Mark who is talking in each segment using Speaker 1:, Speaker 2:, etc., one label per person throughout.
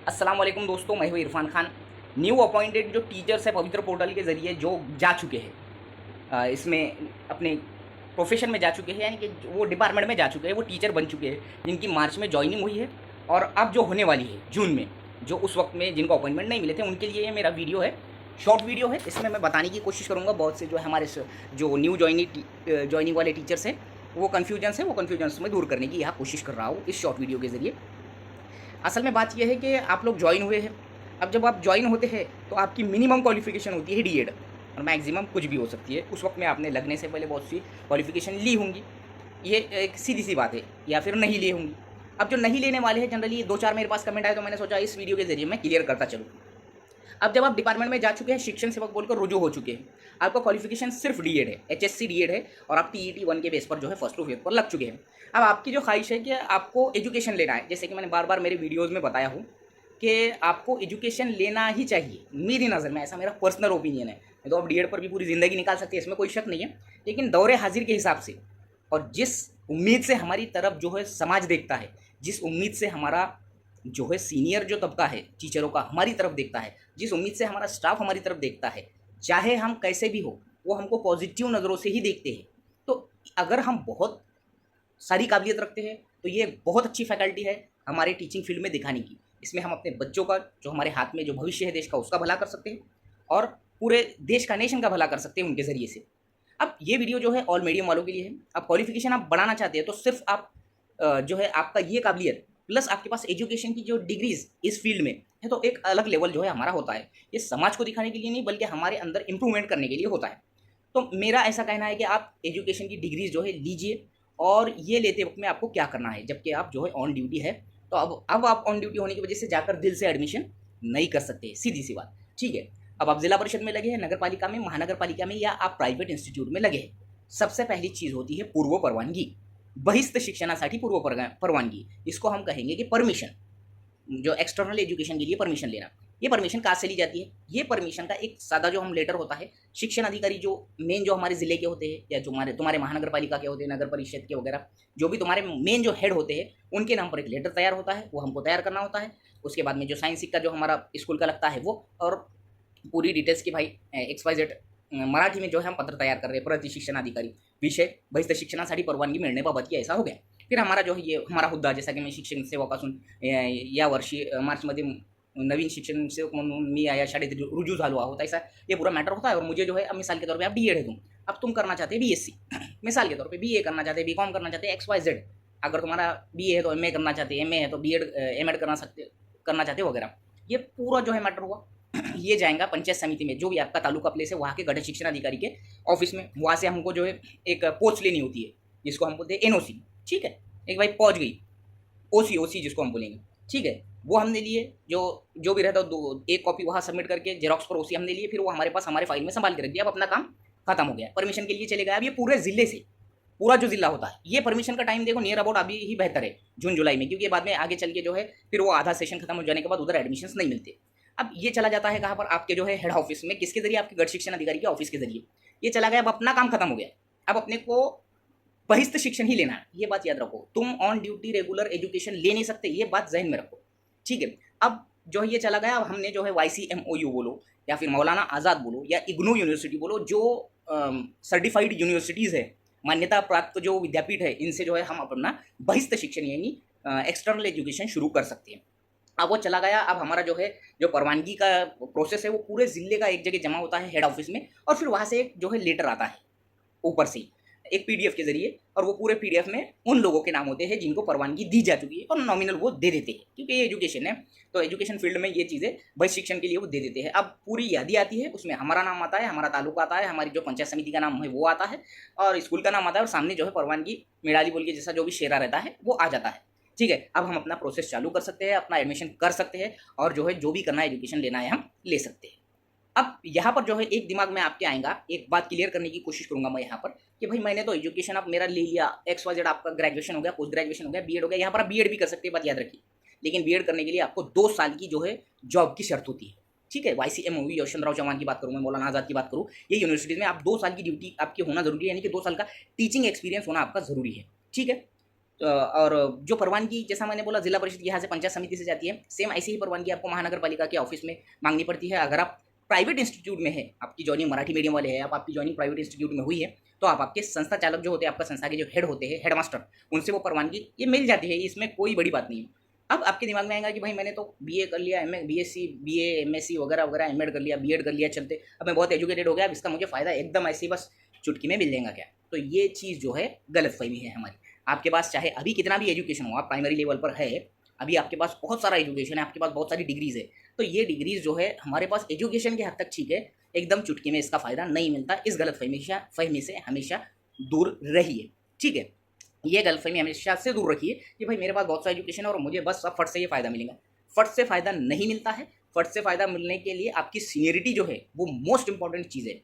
Speaker 1: अस्सलाम वालेकुम दोस्तों, मैं हूँ इरफान खान। न्यू अपॉइंटेड जो टीचर्स है पवित्र पोर्टल के ज़रिए जो जा चुके हैं, इसमें अपने प्रोफेशन में जा चुके हैं, यानी कि वो डिपार्टमेंट में जा चुके हैं, वो टीचर बन चुके हैं, जिनकी मार्च में ज्वाइनिंग हुई है और अब जो होने वाली है जून में, जो उस वक्त में जिनको अपॉइंटमेंट नहीं मिले थे उनके लिए ये मेरा वीडियो है, शॉर्ट वीडियो है। इसमें मैं बताने की कोशिश करूँगा बहुत से जो है हमारे जो न्यू ज्वाइनिंग वाले टीचर्स हैं, वो कन्फ्यूजन्स मैं दूर करने की यहाँ कोशिश कर रहा हूँ इस शॉर्ट वीडियो के ज़रिए। असल में बात यह है कि आप लोग ज्वाइन हुए हैं। अब जब आप ज्वाइन होते हैं तो आपकी मिनिमम क्वालिफ़िकेशन होती है डीएड और मैक्सिमम कुछ भी हो सकती है। उस वक्त में आपने लगने से पहले बहुत सी क्वालिफ़िकेशन ली होंगी, ये एक सीधी-सी बात है, या फिर नहीं ली होंगी। अब जो नहीं लेने वाले हैं जनरली 2-4 मेरे पास कमेंट आए तो मैंने सोचा इस वीडियो के ज़रिए मैं क्लियर करता चलूँ। अब जब आप डिपार्टमेंट में जा चुके हैं, शिक्षण सेवक बोलकर रुजू हो चुके हैं, आपका क्वालिफिकेशन सिर्फ डीएड है, एचएससी डीएड है और आप टीईटी 1 के बेस पर जो है फर्स्ट टू फिफ्थ पर लग चुके हैं। अब आपकी जो ख्वाहिश है कि आपको एजुकेशन लेना है, जैसे कि मैंने बार बार मेरे वीडियोज़ में बताया हूँ कि आपको एजुकेशन लेना ही चाहिए। मेरी नज़र में ऐसा मेरा पर्सनल ओपिनियन है। नहीं तो आप डीएड पर भी पूरी ज़िंदगी निकाल सकते हैं, इसमें कोई शक नहीं है। लेकिन दौरे हाजिर के हिसाब से और जिस उम्मीद से हमारी तरफ जो है समाज देखता है, जिस उम्मीद से हमारा जो है सीनियर जो तबका है टीचरों का हमारी तरफ देखता है, जिस उम्मीद से हमारा स्टाफ हमारी तरफ देखता है, चाहे हम कैसे भी हो, वो हमको पॉजिटिव नज़रों से ही देखते हैं। तो अगर हम बहुत सारी काबिलियत रखते हैं तो ये बहुत अच्छी फैकल्टी है हमारे टीचिंग फील्ड में दिखाने की। इसमें हम अपने बच्चों का, जो हमारे हाथ में जो भविष्य है देश का, उसका भला कर सकते हैं और पूरे देश का, नेशन का भला कर सकते हैं उनके ज़रिए से। अब ये वीडियो जो है ऑल मीडियम वालों के लिए है। अब क्वालिफिकेशन आप बढ़ाना चाहते हैं तो सिर्फ आप जो है आपका ये काबिलियत प्लस आपके पास एजुकेशन की जो डिग्रीज इस फील्ड में है, तो एक अलग लेवल जो है हमारा होता है। ये समाज को दिखाने के लिए नहीं, बल्कि हमारे अंदर इंप्रूवमेंट करने के लिए होता है। तो मेरा ऐसा कहना है कि आप एजुकेशन की डिग्रीज जो है लीजिए, और ये लेते वक्त में आपको क्या करना है, जबकि आप जो है ऑन ड्यूटी है, तो अब आप ऑन ड्यूटी होने की वजह से जाकर दिल से एडमिशन नहीं कर सकते, सीधी सी बात। ठीक है, अब आप जिला परिषद में लगे हैं, नगर पालिका में, महानगर पालिका में, या आप प्राइवेट इंस्टीट्यूट में लगे हैं, सबसे पहली चीज़ होती है पूर्व परवानगी। बहिस्थ शिक्षणासाठी पूर्व परवानगी, इसको हम कहेंगे कि परमिशन, जो एक्सटर्नल एजुकेशन के लिए परमिशन लेना। ये परमिशन कहाँ से ली जाती है? ये परमिशन का एक सादा जो हम लेटर होता है, शिक्षण अधिकारी जो मेन जो हमारे ज़िले के होते हैं, या जो तुम्हारे महानगर पालिका के होते हैं, नगर परिषद के वगैरह, जो भी तुम्हारे मेन जो हेड होते हैं, उनके नाम पर एक लेटर तैयार होता है, वो हमको तैयार करना होता है। उसके बाद में जो साइंस का जो हमारा स्कूल का लगता है वो, और पूरी डिटेल्स की भाई XYZ मराठी में जो है हम पत्र तयार कर रहे हैं, प्रति शिक्षण अधिकारी विषय बहिस्थ शिक्षणासाठी परवानगी मिळण्याबाबत की ऐसा हो गया। फिर हमारा जो है ये हमारा हुद्दा, जैसा की मी शिक्षण सेवापासून या वर्षी मार्चमध्ये नवीन शिक्षण सेवक म्हणून मी या शाळेत रुजू झालो आहोत, ऐसा ये पूरा मैटर होता है। और मुझे जो है, अब मिसाल के तौर पे आप डीएड है, अब तुम करना चाहते हैं बीएससी, मिसाल के तौर पे बीए करना चाहते हैं, बीकॉम करना चाहते हैं, XYZ। अगर तुम्हारा बीए है तो एमए करना चाहते हैं, एमए है तो बीएड एमएड करना चाहते हो वगैरह, ये पूरा जो है मैटर हुआ। ये जाएगा पंचायत समिति में, जो भी आपका तालुका प्लेस है वहाँ के गठित शिक्षण अधिकारी के ऑफिस में। वहाँ से हमको जो है एक पोस्ट लेनी होती है, जिसको हम बोलते हैं एनओसी। ठीक है, एक भाई पहुँच गई, ओसी जिसको हम बोलेंगे। ठीक है, वो हमने लिए, जो भी रहता है एक कॉपी वहाँ सबमिट करके जेरॉक्स पर ओसी हमने लिए, फिर वो हमारे पास हमारे फाइल में संभाल के रख दिया। अब अपना काम खत्म हो गया, परमिशन के लिए चले गए। अब ये पूरे ज़िले से, पूरा जो जिला होता है, ये परमिशन का टाइम देखो नियर अबाउट अभी ही बेहतर है, जून जुलाई में, क्योंकि बाद में आगे चल के जो है फिर वो आधा सेशन खत्म हो जाने के बाद उधर एडमिशन्स नहीं मिलते। अब ये चला जाता है कहाँ पर? आपके जो है हेड ऑफिस में, किसके जरिए? आपके गढ़ शिक्षण अधिकारी के ऑफिस के जरिए ये चला गया। अब अपना काम खत्म हो गया, अब अपने को बहिस्थ शिक्षण ही लेना है। ये बात याद रखो, तुम ऑन ड्यूटी रेगुलर एजुकेशन ले नहीं सकते, ये बात जहन में रखो। ठीक है, अब जो ये चला गया, अब हमने जो है YCMOU बोलो, या फिर मौलाना आज़ाद बोलो, या इग्नू यूनिवर्सिटी बोलो, जो सर्टिफाइड यूनिवर्सिटीज़ है, मान्यता प्राप्त जो विद्यापीठ है, इनसे जो है हम अपना बहिस्थ शिक्षण यानी एक्सटर्नल एजुकेशन शुरू कर सकते हैं। अब वो चला गया। अब हमारा जो है जो परवानगी का प्रोसेस है, वो पूरे ज़िले का एक जगह जमा होता है हेड ऑफिस में, और फिर वहाँ से एक जो है लेटर आता है ऊपर से एक पीडीएफ के जरिए, और वो पूरे पीडीएफ में उन लोगों के नाम होते हैं जिनको परवानगी दी जा चुकी है, और नॉमिनल वो दे देते हैं, क्योंकि ये एजुकेशन है तो एजुकेशन फील्ड में ये चीज़ें बहिष्ठ शिक्षण के लिए वो दे देते हैं। अब पूरी यादी आती है, उसमें हमारा नाम आता है, हमारा तालुका आता है, हमारी जो पंचायत समिति का नाम है वो आता है, और स्कूल का नाम आता है, और सामने जो है परवानगी मिड़ाली बोल के जैसा जो भी शेरा रहता है वो आ जाता है। ठीक है, अब हम अपना प्रोसेस चालू कर सकते हैं, अपना एडमिशन कर सकते हैं, और जो है जो भी करना है एजुकेशन लेना है हम ले सकते हैं। अब यहाँ पर जो है एक दिमाग में आपके आएगा, एक बात क्लियर करने की कोशिश करूंगा मैं यहाँ पर, कि भाई मैंने तो एजुकेशन अब मेरा ले लिया, XYZ, आपका ग्रेजुएशन हो गया, पोस्ट ग्रेजुएशन हो गया, बीएड हो गया। यहाँ पर आप बीएड भी कर सकते हैं, बात याद रखिए। लेकिन बीएड करने के लिए आपको 2 साल की जो है जॉब की शर्त होती है। ठीक है, YCMOU, यशवंतराव चौहान की बात करूँ मैं, मौलाना आज़ाद की बात करूँ, ये यूनिवर्सिटीज़ में आप 2 साल की ड्यूटी आपकी होना जरूरी है, यानी कि 2 साल का टीचिंग एक्सपीरियंस होना आपका ज़रूरी है। ठीक है, और जो परवानगी जैसा मैंने बोला जिला परिषद यहाँ से पंचायत समिति से जाती है, सेम ऐसी ही परवानगी आपको महानगर पालिका के ऑफिस में मांगनी पड़ती है। अगर आप प्राइवेट इंस्टीट्यूट में है, आपकी जॉइनिंग मराठी मीडियम वाले हैं, आपकी जॉइनिंग प्राइवेट इंस्टीट्यूट में हुई है, तो आप आपके संस्था चालक जो होते हैं, आपका संस्था के जो हेड होते हैं, हेडमास्टर, उनसे वो परवानगी ये मिल जाती है। इसमें कोई बड़ी बात नहीं है। अब आपके दिमाग में आएगा कि भाई मैंने तो बीए कर लिया, एमए, बीएससी, बीए, एमएससी वगैरह वगैरह, एमएड कर लिया, बीएड कर लिया, चलते अब मैं बहुत एजुकेटेड हो गया, अब इसका मुझे फ़ायदा एकदम ऐसे ही बस चुटकी में मिल जाएगा क्या? तो ये चीज़ जो है गलतफहमी है हमारी। आपके पास चाहे अभी कितना भी एजुकेशन हो, आप प्राइमरी लेवल पर है, अभी आपके पास बहुत सारा एजुकेशन है, आपके पास बहुत सारी डिग्रीज़ है, तो ये डिग्रीज़ जो है हमारे पास एजुकेशन के हद तक ठीक है, एकदम चुटकी में इसका फ़ायदा नहीं मिलता। इस गलतफहमी से हमेशा दूर रहिए, ठीक है? ये गलतफहमी हमेशा से दूर रखिए कि भाई मेरे पास बहुत सा एजुकेशन है और मुझे बस अब फट से ये फ़ायदा मिलेगा। फट से फ़ायदा नहीं मिलता है। फट से फ़ायदा मिलने के लिए आपकी सीनियरिटी जो है वो मोस्ट इंपॉर्टेंट चीज़ है।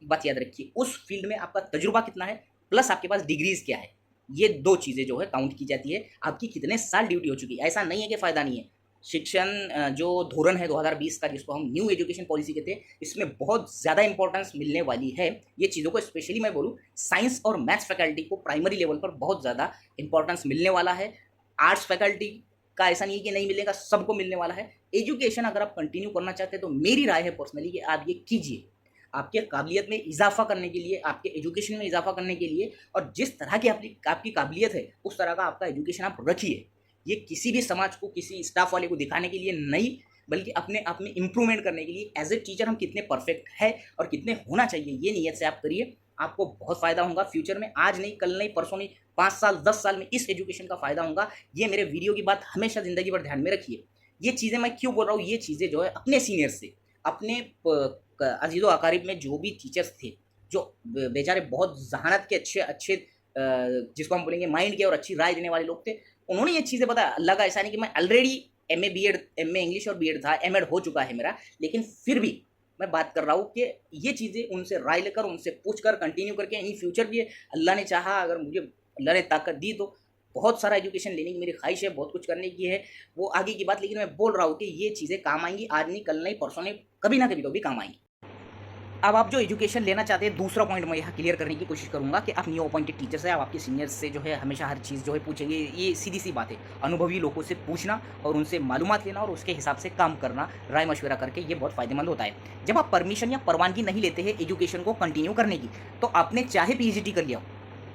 Speaker 1: बात याद रखिए, उस फील्ड में आपका तजुर्बा कितना है, प्लस आपके पास डिग्रीज़ क्या है, ये 2 चीज़ें जो है काउंट की जाती है। आपकी कितने साल ड्यूटी हो चुकी है, ऐसा नहीं है कि फ़ायदा नहीं है। शिक्षण जो धोरण है 2020 का, जिसको हम न्यू एजुकेशन पॉलिसी कहते हैं, इसमें बहुत ज़्यादा इंपॉर्टेंस मिलने वाली है। ये चीज़ों को स्पेशली मैं बोलूँ, साइंस और मैथ्स फैकल्टी को प्राइमरी लेवल पर बहुत ज़्यादा इंपॉर्टेंस मिलने वाला है। आर्ट्स फैकल्टी का ऐसा नहीं है कि नहीं मिलेगा, सबको मिलने वाला है। एजुकेशन अगर आप कंटिन्यू करना चाहते हैं तो मेरी राय है पर्सनली कि आप ये कीजिए। आपके काबिलियत में इजाफा करने के लिए, आपके एजुकेशन में इजाफा करने के लिए, और जिस तरह की आपकी काबिलियत है उस तरह का आपका एजुकेशन आप रखिए। ये किसी भी समाज को, किसी स्टाफ वाले को दिखाने के लिए नहीं, बल्कि अपने आप में इम्प्रूवमेंट करने के लिए, एज ए टीचर हम कितने परफेक्ट है और कितने होना चाहिए, ये नीयत से आप करिए। आपको बहुत फ़ायदा होगा फ्यूचर में, आज नहीं, कल नहीं, परसों नहीं, 5 साल 10 साल में इस एजुकेशन का फ़ायदा होगा। ये मेरे वीडियो की बात हमेशा ज़िंदगी भर ध्यान में रखिए। ये चीज़ें मैं क्यों बोल रहा हूँ, ये चीज़ें जो है अपने सीनियर से, अपने अजीज़ो अकारिब में जो भी टीचर्स थे, जो बेचारे बहुत जहानत के अच्छे जिसको हम बोलेंगे माइंड के और अच्छी राय देने वाले लोग थे, उन्होंने ये चीज़ें बताया। अल्लाह का ऐसा नहीं कि मैं already MA BEd, MA English और बीएड था, एमएड हो चुका है मेरा, लेकिन फिर भी मैं बात कर रहा हूँ कि ये चीज़ें उनसे राय लेकर, उनसे पूछकर, कंटिन्यू करके इन फ्यूचर भी अल्लाह ने चाहा, अगर मुझे अल्लाह ने ताकत दी तो बहुत सारा एजुकेशन लेने की मेरी ख्वाहिश है, बहुत कुछ करने की है, वो आगे की बात। लेकिन मैं बोल रहा हूँ कि ये चीज़ें काम आएंगी, आज नहीं, कल नहीं, परसों नहीं, कभी ना कभी तो भी काम आएंगी। अब आप जो एजुकेशन लेना चाहते हैं, दूसरा पॉइंट मैं यहाँ क्लियर करने की कोशिश करूँगा कि आप न्यू अपॉइंटेड टीचर्स हैं, आप आपके सीनियर्स से जो है हमेशा हर चीज़ जो है पूछेंगे। ये सीधी सी बात है, अनुभवी लोगों से पूछना और उनसे मालूमात लेना और उसके हिसाब से काम करना, राय मशवरा करके, ये बहुत फ़ायदेमंद होता है। जब आप परमिशन या परवानगी नहीं लेते हैं एजुकेशन को कंटिन्यू करने की, तो आपने चाहे पीएचडी कर लिया हो,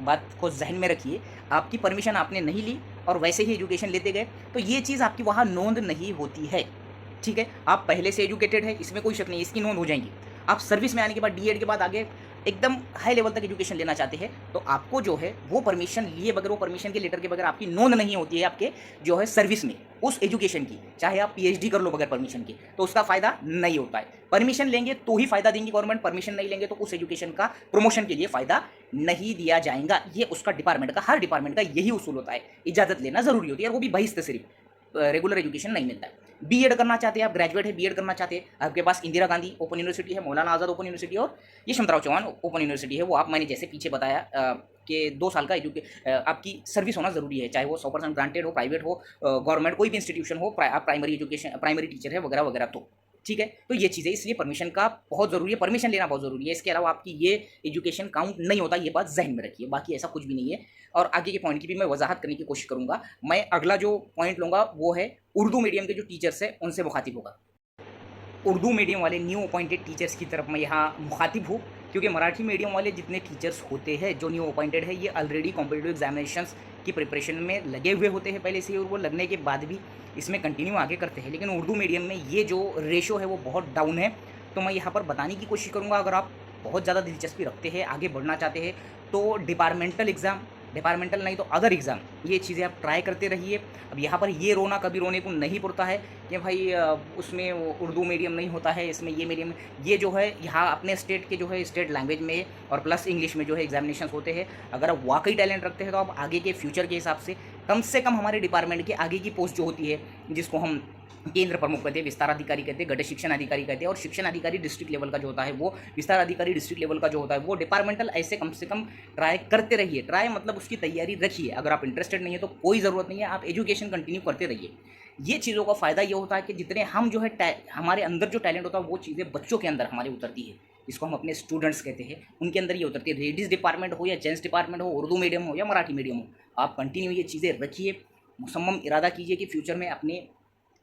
Speaker 1: बात को जहन में रखिए, आपकी परमिशन आपने नहीं ली और वैसे ही एजुकेशन लेते गए, तो ये चीज़ आपकी वहाँ नोंद नहीं होती है, ठीक है? आप पहले से एजुकेटेड है, इसमें कोई शक नहीं, इसकी नोंद हो जाएगी। आप सर्विस में आने के बाद, डीएड के बाद आगे एकदम हाई लेवल तक एजुकेशन लेना चाहते हैं, तो आपको जो है वो परमिशन लिए बगैर, वो परमिशन के लेटर के बगैर आपकी नोंद नहीं होती है आपके जो है सर्विस में उस एजुकेशन की। चाहे आप पीएचडी कर लो बगैर परमिशन के, तो उसका फ़ायदा नहीं होता है। परमिशन लेंगे तो ही फ़ायदा देंगी गवर्नमेंट, परमिशन नहीं लेंगे तो उस एजुकेशन का प्रमोशन के लिए फ़ायदा नहीं दिया जाएगा। ये उसका डिपार्टमेंट का, हर डिपार्टमेंट का यही उसूल होता है। इजाज़त लेना ज़रूरी होती है और वो भी बहिस्ते सिर्फ, रेगुलर एजुकेशन नहीं मिलता है। बीएड करना चाहते हैं आप, ग्रेजुएट है, बीएड करना चाहते हैं, आपके पास इंदिरा गांधी ओपन यूनिवर्सिटी है, मौलाना आज़ाद ओपन यूनिवर्सिटी और यशवंतराव चौहान ओपन यूनिवर्सिटी है, वो आप, मैंने जैसे पीछे बताया कि 2 साल का आपकी सर्विस होना ज़रूरी है, चाहे वो 100% ग्रांटेड हो, प्राइवेट हो, गवर्नमेंट कोई भी इंस्टीट्यूशन हो, आप प्राइमरी एजुकेशन, प्राइमरी टीचर है वगैरह वगैरह, तो ठीक है। तो ये चीज़ें, इसलिए परमिशन का बहुत ज़रूरी है, परमिशन लेना बहुत ज़रूरी है। इसके अलावा आपकी ये एजुकेशन काउंट नहीं होता, ये बात जहन में रखिए। बाकी ऐसा कुछ भी नहीं है। और आगे के पॉइंट की भी मैं वजाहत करने की कोशिश करूँगा। मैं अगला जो पॉइंट लूँगा वो है उर्दू मीडियम के जो टीचर्स हैं उनसे मुखातिब होगा। उर्दू मीडियम वाले न्यू अपॉइंटेड टीचर्स की तरफ मैं यहाँ मुखातिब हूँ, क्योंकि मराठी मीडियम वाले जितने टीचर्स होते हैं जो न्यू अपॉइंटेड है, ये ऑलरेडी कॉम्पिटिटिव एग्जामिनेशंस की प्रिपरेशन में लगे हुए होते हैं पहले से ही, और वो लगने के बाद भी इसमें कंटिन्यू आगे करते हैं। लेकिन उर्दू मीडियम में ये जो रेशो है वो बहुत डाउन है। तो मैं यहाँ पर बताने की कोशिश करूँगा, अगर आप बहुत ज़्यादा दिलचस्पी रखते हैं, आगे बढ़ना चाहते हैं, तो डिपार्टमेंटल एग्ज़ाम, डिपार्टमेंटल नहीं तो अदर एग्ज़ाम, ये चीज़ें आप ट्राई करते रहिए। अब यहाँ पर ये रोना कभी रोने को नहीं पड़ता है कि भाई उसमें उर्दू मीडियम नहीं होता है, इसमें ये मीडियम, ये जो है यहाँ अपने स्टेट के जो है स्टेट लैंग्वेज में और प्लस इंग्लिश में जो है एग्जामिनेशन होते हैं। अगर आप वाकई टैलेंट रखते हैं तो आप आगे के फ्यूचर के हिसाब से कम हमारे डिपार्टमेंट के आगे की पोस्ट जो होती है, जिसको हम केंद्र प्रमुख कहते हैं, विस्तार अधिकारी कहते हैं, गढ़ शिक्षण अधिकारी कहते हैं, और शिक्षण अधिकारी डिस्ट्रिक्ट लेवल का जो होता है वो, विस्तार अधिकारी डिस्ट्रिक्ट लेवल का जो होता है वो, डिपार्टमेंटल ऐसे कम से कम ट्राई करते रहिए। ट्राई मतलब उसकी तैयारी रखिए। अगर आप इंटरेस्टेड नहीं है तो कोई ज़रूरत नहीं है, आप एजुकेशन कंटिन्यू करते रहिए। ये चीज़ों का फ़ायदा ये होता है कि जितने हम जो है हमारे अंदर जो टैलेंट होता है वो चीज़ें बच्चों के अंदर हमारे उतरती है। जिसको हम अपने स्टूडेंट्स कहते हैं, उनके अंदर ये उतरती है। लेडीज़ डिपार्टमेंट हो या जेंट्स डिपार्टमेंट हो, उर्दू मीडियम हो या मराठी मीडियम हो, आप कंटिन्यू ये चीज़ें रखिए। मुसम्मम इरादा कीजिए कि फ्यूचर में अपने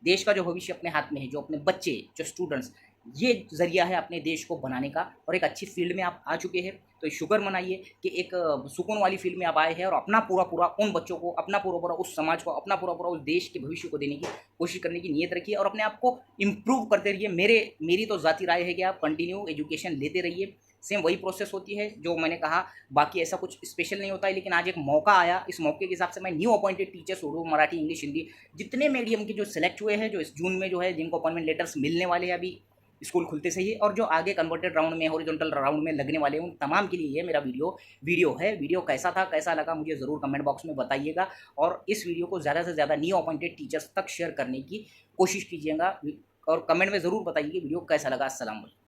Speaker 1: देश का जो भविष्य अपने हाथ में है, जो अपने बच्चे, जो स्टूडेंट्स, ये ज़रिया है अपने देश को बनाने का। और एक अच्छी फील्ड में आप आ चुके हैं, तो शुक्र मनाइए कि एक सुकून वाली फील्ड में आप आए हैं और अपना पूरा-पूरा उन बच्चों को, अपना पूरा-पूरा उस समाज को, अपना पूरा-पूरा उस देश के भविष्य को देने की कोशिश करने की नीयत रखिए और अपने आप को इम्प्रूव करते रहिए। मेरी तो ज़ाती राय है कि आप कंटिन्यू एजुकेशन लेते रहिए। सेम वही प्रोसेस होती है जो मैंने कहा, बाकी ऐसा कुछ स्पेशल नहीं होता है। लेकिन आज एक मौका आया, इस मौके के हिसाब से मैं new appointed teachers Urdu, Marathi, English, Hindi, जितने मीडियम के जो सेलेक्ट हुए हैं, जो इस जून में जो है जिनको अपॉइंटमेंट लेटर्स मिलने वाले हैं अभी स्कूल खुलते से ही, और जो आगे कन्वर्टेड राउंड में, हॉरिजॉन्टल राउंड में लगने वाले हैं, उन तमाम के लिए ये मेरा वीडियो है। वीडियो कैसा था, कैसा लगा, मुझे ज़रूर कमेंट बॉक्स में बताइएगा और इस वीडियो को ज़्यादा से ज़्यादा न्यू अपॉइंटेड टीचर्स तक शेयर करने की कोशिश कीजिएगा और कमेंट में ज़रूर बताइए कि वीडियो कैसा लगा। अस्सलाम वालेकुम।